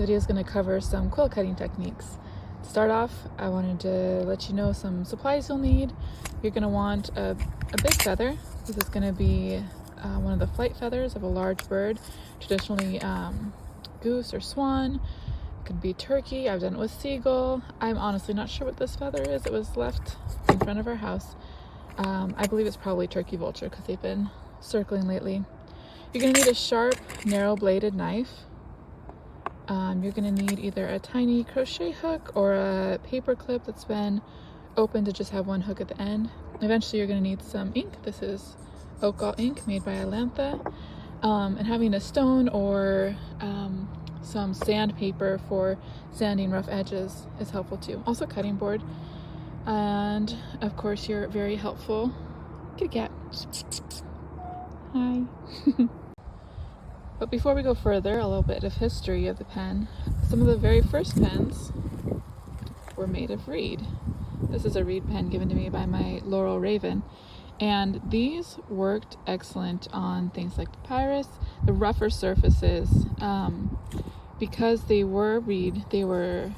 video is going to cover some quill cutting techniques. To start off, I wanted to let you know some supplies you'll need. You're going to want a big feather. This is going to be one of the flight feathers of a large bird, traditionally goose or swan. It could be turkey. I've done it with seagull. I'm honestly not sure what this feather is. It was left in front of our house. I believe it's probably turkey vulture because they've been circling lately. You're going to need a sharp, narrow-bladed knife. You're going to need either a tiny crochet hook or a paper clip that's been open to just have one hook at the end. Eventually you're going to need some ink. This is oak gall ink made by Aila'ntha. And having a stone or some sandpaper for sanding rough edges is helpful too. Also cutting board. And of course your very helpful kitty cat. Hi. But before we go further, a little bit of history of the pen. Some of the very first pens were made of reed. This is a reed pen given to me by my Laurel Raven. And these worked excellent on things like papyrus, the rougher surfaces. Because they were reed, they were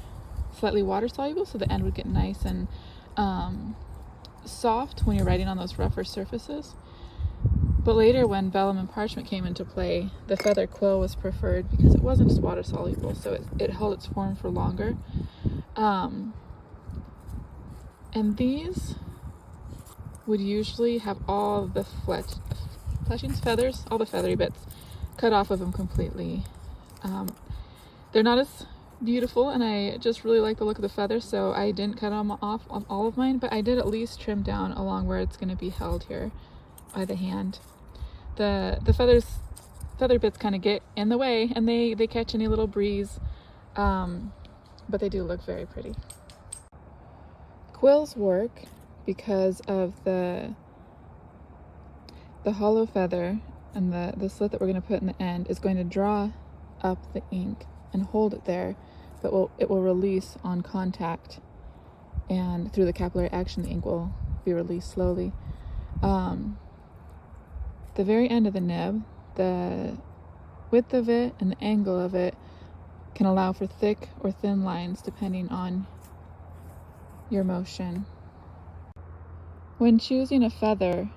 slightly water soluble, so the end would get nice and soft when you're writing on those rougher surfaces. But later, when vellum and parchment came into play, the feather quill was preferred because it wasn't just water soluble, so it held its form for longer. And these would usually have all the fletchings, feathers, all the feathery bits cut off of them completely. They're not as beautiful, and I just really like the look of the feathers, so I didn't cut them off on all of mine, but I did at least trim down along where it's going to be held here by the hand. The feather bits kind of get in the way, and they catch any little breeze, but they do look very pretty. Quills work because of the hollow feather, and the slit that we're going to put in the end is going to draw up the ink and hold it there, but it will release on contact, and through the capillary action the ink will be released slowly. The very end of the nib, the width of it and the angle of it can allow for thick or thin lines depending on your motion. When choosing a feather,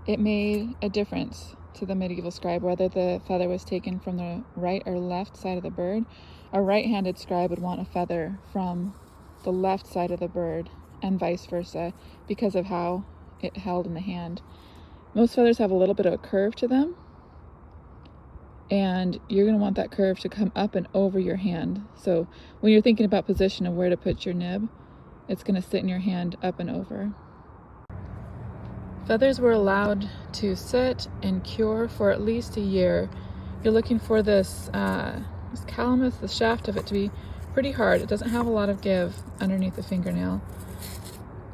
it made a difference to the medieval scribe whether the feather was taken from the right or left side of the bird. A right-handed scribe would want a feather from the left side of the bird and vice versa because of how it held in the hand. Most feathers have a little bit of a curve to them, and you're going to want that curve to come up and over your hand. So when you're thinking about position of where to put your nib, it's going to sit in your hand up and over. Feathers were allowed to sit and cure for at least a year. You're looking for this calamus, the shaft of it, to be pretty hard. It doesn't have a lot of give underneath the fingernail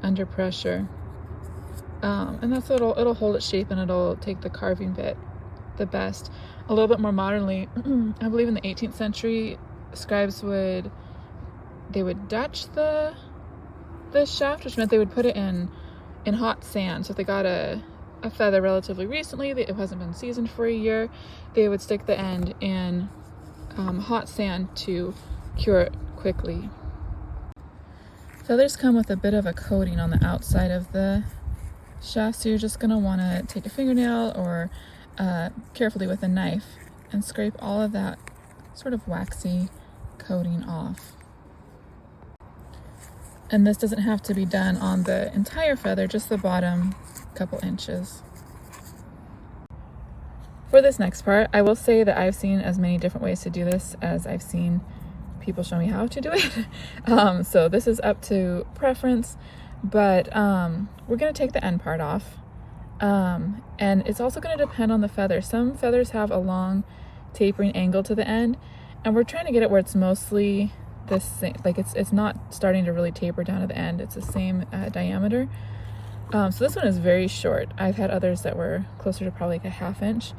under pressure. And that's what it'll hold its shape, and it'll take the carving bit the best. A little bit more modernly, I believe in the 18th century, scribes would Dutch the shaft, which meant they would put it in hot sand. So if they got a feather relatively recently, it hasn't been seasoned for a year, they would stick the end in hot sand to cure it quickly. Feathers come with a bit of a coating on the outside of the shaft, so you're just going to want to take a fingernail or carefully with a knife and scrape all of that sort of waxy coating off. And this doesn't have to be done on the entire feather, just the bottom couple inches. For this next part, I will say that I've seen as many different ways to do this as I've seen people show me how to do it. So this is up to preference, but we're going to take the end part off. And it's also going to depend on the feather. Some feathers have a long tapering angle to the end, and we're trying to get it where it's mostly the same, like it's not starting to really taper down at the end. It's the same diameter. So this one is very short. I've had others that were closer to probably like a 1/2 inch.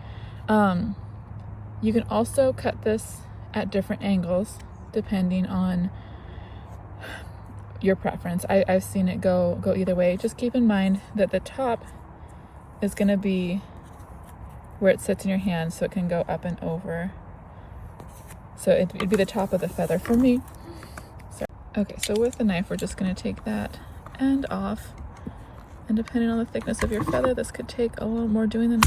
You can also cut this at different angles depending on your preference. I've seen it go either way. Just keep in mind that the top is going to be where it sits in your hand, so it can go up and over So it'd be the top of the feather for me. So, okay, so with the knife, we're just gonna take that end off. And depending on the thickness of your feather, this could take a little more doing than...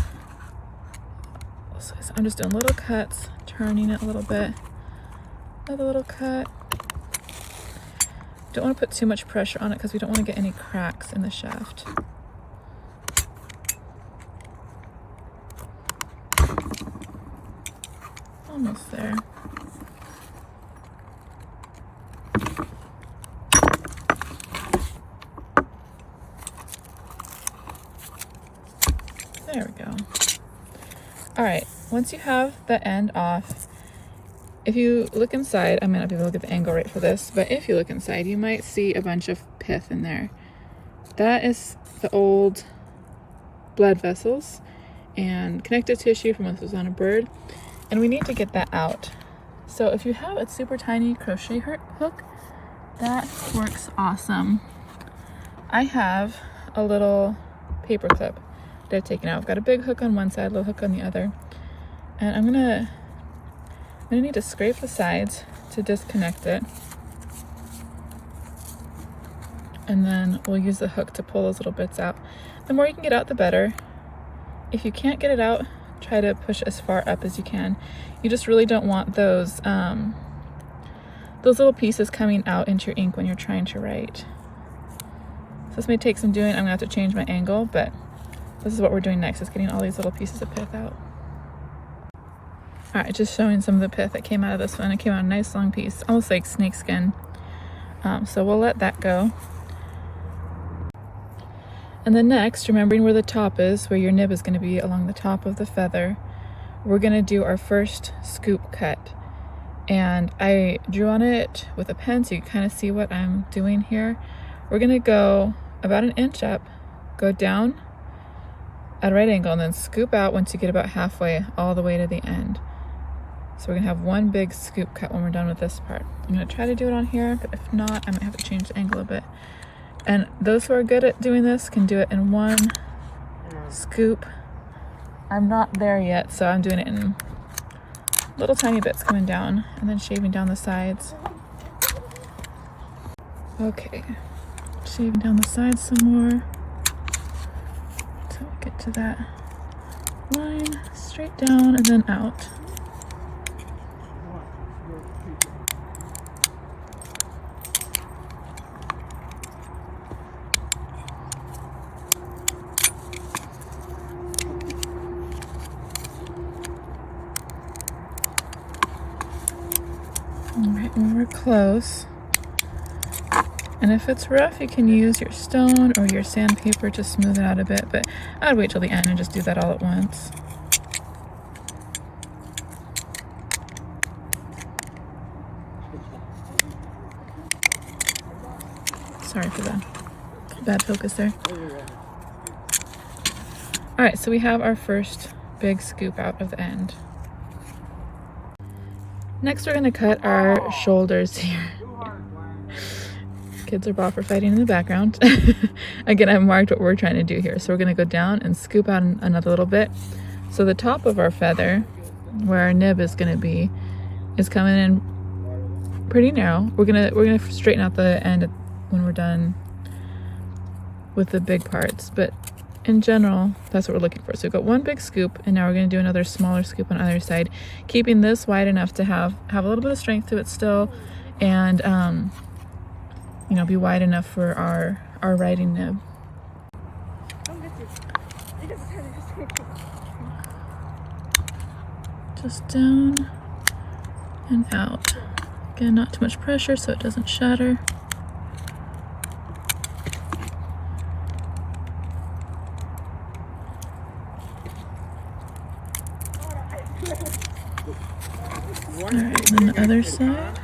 So I'm just doing little cuts, turning it a little bit. Another little cut. Don't want to put too much pressure on it because we don't want to get any cracks in the shaft. Almost there. There we go. All right, once you have the end off, if you look inside, I might not be able to get the angle right for this, but if you look inside, you might see a bunch of pith in there. That is the old blood vessels and connective tissue from when this was on a bird, and we need to get that out. So if you have a super tiny crochet hook, that works awesome. I have a little paper clip that I've taken out. I've got a big hook on one side, a little hook on the other, and I'm gonna need to scrape the sides to disconnect it, and then we'll use the hook to pull those little bits out. The more you can get out, the better. If you can't get it out, try to push as far up as you can. You just really don't want those little pieces coming out into your ink when you're trying to write. So this may take some doing. I'm gonna have to change my angle, but this is what we're doing next, is getting all these little pieces of pith out. All right, just showing some of the pith that came out of this one. It came out a nice long piece, almost like snake skin. So we'll let that go. And then next, remembering where the top is, where your nib is going to be along the top of the feather, we're going to do our first scoop cut. And I drew on it with a pen so you can kind of see what I'm doing here. We're going to go about an inch up, go down at a right angle, and then scoop out once you get about halfway all the way to the end. So we're gonna have one big scoop cut when we're done with this part. I'm gonna try to do it on here, but if not, I might have to change the angle a bit. And those who are good at doing this can do it in one scoop. I'm not there yet, so I'm doing it in little tiny bits coming down and then shaving down the sides. Okay, shaving down the sides some more until we get to that line, straight down and then out. Alright, when we're close, and if it's rough, you can use your stone or your sandpaper to smooth it out a bit, but I'd wait till the end and just do that all at once. Sorry for the bad focus there. Alright, so we have our first big scoop out of the end. Next, we're going to cut our shoulders here. Kids are bopper fighting in the background. Again, I've marked what we're trying to do here. So we're going to go down and scoop out another little bit. So the top of our feather, where our nib is going to be, is coming in pretty narrow. We're gonna straighten out the end when we're done with the big parts. But in general, that's what we're looking for. So we've got one big scoop, and now we're going to do another smaller scoop on the other side, keeping this wide enough to have a little bit of strength to it still, and you know, be wide enough for our writing nib. Just down and out. Again, not too much pressure so it doesn't shatter. Alright, and then the other side.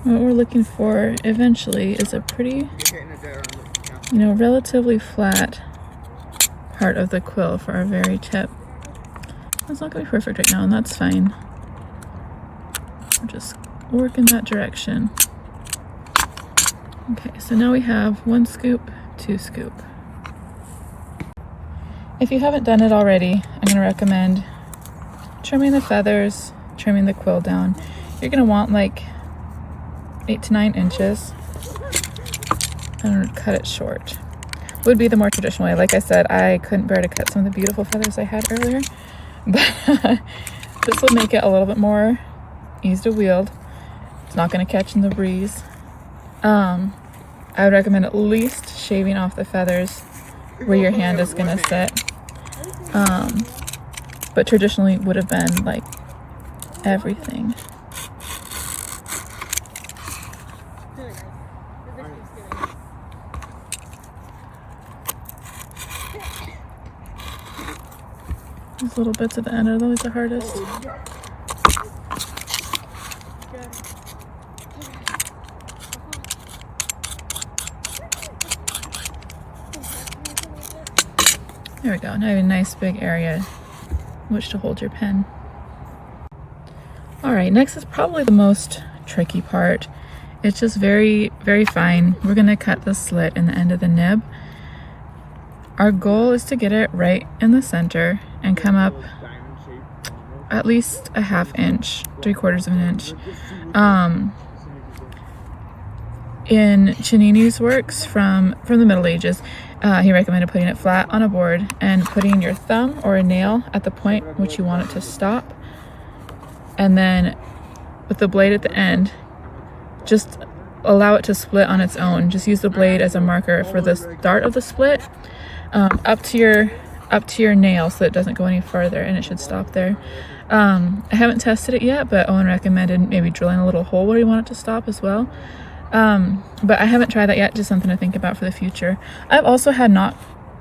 What we're looking for eventually is a pretty, relatively flat part of the quill for our very tip. It's not gonna be perfect right now, and that's fine. Just work in that direction. Okay, so now we have 1 scoop, 2 scoop. If you haven't done it already, I'm going to recommend trimming the feathers, trimming the quill down. You're going to want like 8 to 9 inches and cut it short. Would be the more traditional way. Like I said, I couldn't bear to cut some of the beautiful feathers I had earlier, but this will make it a little bit more easy to wield. It's not going to catch in the breeze. I would recommend at least shaving off the feathers where your hand is going to sit. But traditionally would have been like everything. These little bits at the end are always the hardest. There we go. Now you have a nice big area which to hold your pen. Alright, next is probably the most tricky part. It's just very, very fine. We're going to cut the slit in the end of the nib. Our goal is to get it right in the center and come up at least a 1/2 inch, 3/4 of an inch. In Cennini's works from the Middle Ages, he recommended putting it flat on a board and putting your thumb or a nail at the point which you want it to stop, and then with the blade at the end, just allow it to split on its own. Just use the blade as a marker for the start of the split, up to your nail so that it doesn't go any further, and it should stop there. I haven't tested it yet, but Owen recommended maybe drilling a little hole where you want it to stop as well. But I haven't tried that yet, just something to think about for the future. I've also had not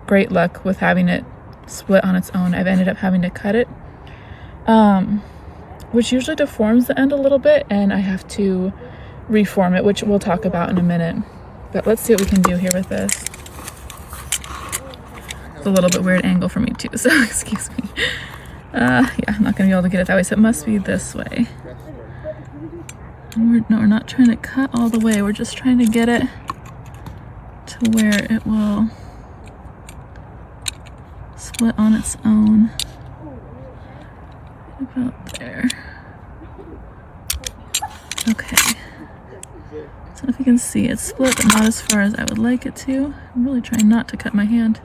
great luck with having it split on its own. I've ended up having to cut it, which usually deforms the end a little bit, and I have to reform it, which we'll talk about in a minute. But let's see what we can do here with this. It's a little bit weird angle for me too, so excuse me. Yeah, I'm not gonna be able to get it that way, so it must be this way. We're not trying to cut all the way, we're just trying to get it to where it will split on its own. About there. Okay. So if you can see, it's split, but not as far as I would like it to. I'm really trying not to cut my hand.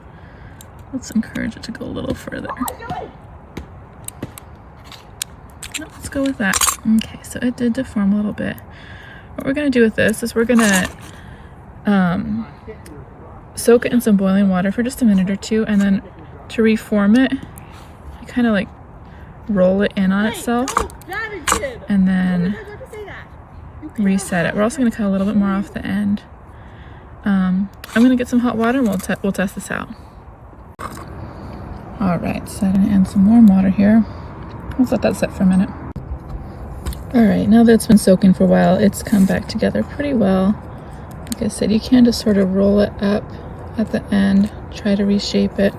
Let's encourage it to go a little further. Let's go with that. Okay, so it did deform a little bit. What we're going to do with this is we're going to soak it in some boiling water for just a minute or two, and then to reform it, you kind of like roll it in on itself and then reset it. We're also going to cut a little bit more off the end. I'm going to get some hot water and we'll test this out. Alright, so I'm going to add some warm water here. Let's let that sit for a minute. Alright, now that it's been soaking for a while, it's come back together pretty well. Like I said, you can just sort of roll it up at the end, try to reshape it.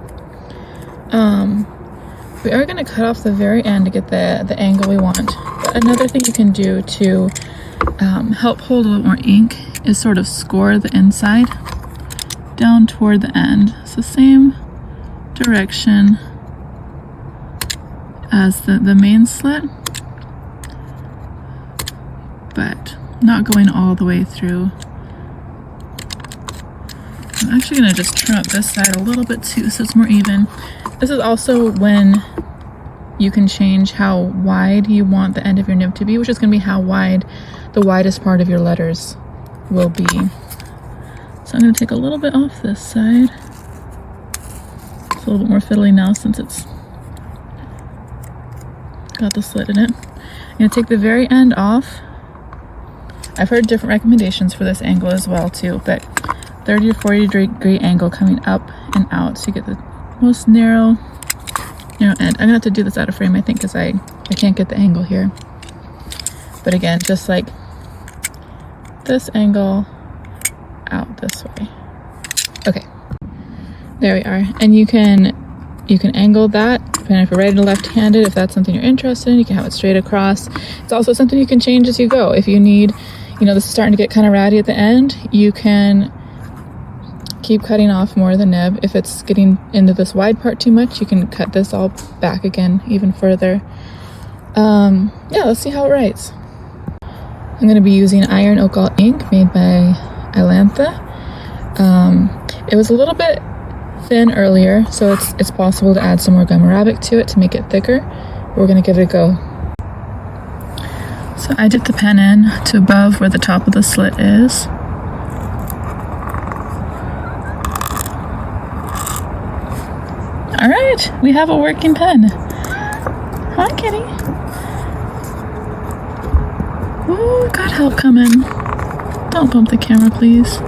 We are going to cut off the very end to get the angle we want. But another thing you can do to help hold a little more ink is sort of score the inside down toward the end. So same direction as the main slit, but not going all the way through. I'm actually going to just trim up this side a little bit too so it's more even. This is also when you can change how wide you want the end of your nib to be, which is going to be how wide the widest part of your letters will be. So I'm going to take a little bit off this side. It's a little bit more fiddly now since it's got the slit in it. I'm going to take the very end off. I've heard different recommendations for this angle as well too, but 30 or 40 degree angle coming up and out so you get the most narrow end. I'm going to have to do this out of frame, I think, because I can't get the angle here. But again, just like this angle out this way. Okay, there we are. And you can angle that depending if you're right or left-handed. If that's something you're interested in, you can have it straight across. It's also something you can change as you go. If you need, you know, this is starting to get kind of ratty at the end, you can keep cutting off more of the nib. If it's getting into this wide part too much, you can cut this all back again even further. Yeah, let's see how it writes. I'm going to be using iron ochre ink made by Aila'ntha. It was a little bit thin earlier, so it's possible to add some more gum arabic to it to make it thicker. We're going to give it a go. So I dipped the pen in to above where the top of the slit is. Alright, we have a working pen. Hi, kitty. Ooh, got help coming. Don't bump the camera, please.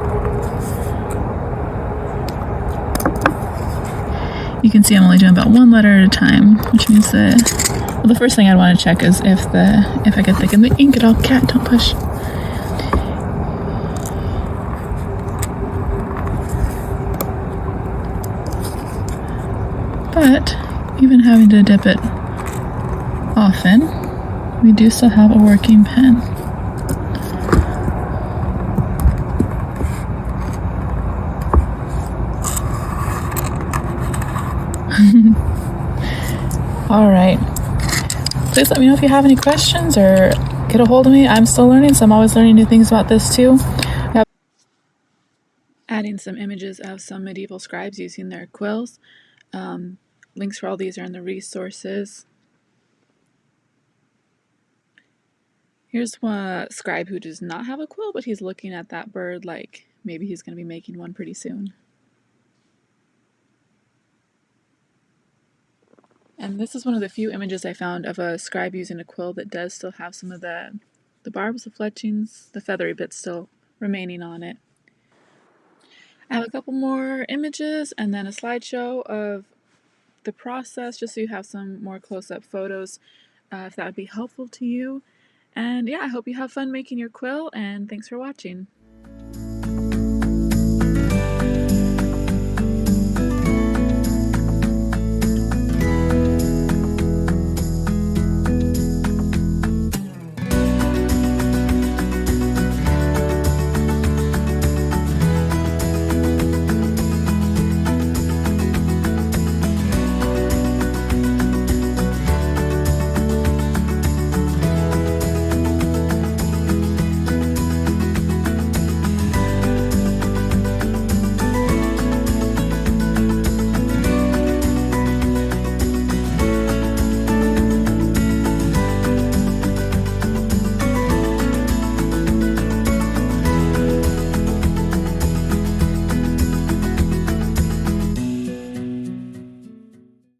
You can see I'm only doing about one letter at a time, which means that, well, the first thing I'd want to check is if I get thick in the ink at all. Cat, don't push. But even having to dip it often, we do still have a working pen. All right. Please let me know if you have any questions or get a hold of me. I'm still learning, so I'm always learning new things about this too. Adding some images of some medieval scribes using their quills. Links for all these are in the resources. Here's one scribe who does not have a quill, but he's looking at that bird like maybe he's going to be making one pretty soon. And this is one of the few images I found of a scribe using a quill that does still have some of the barbs, the fletchings, the feathery bits still remaining on it. I have a couple more images and then a slideshow of the process just so you have some more close-up photos if that would be helpful to you. And yeah, I hope you have fun making your quill, and thanks for watching.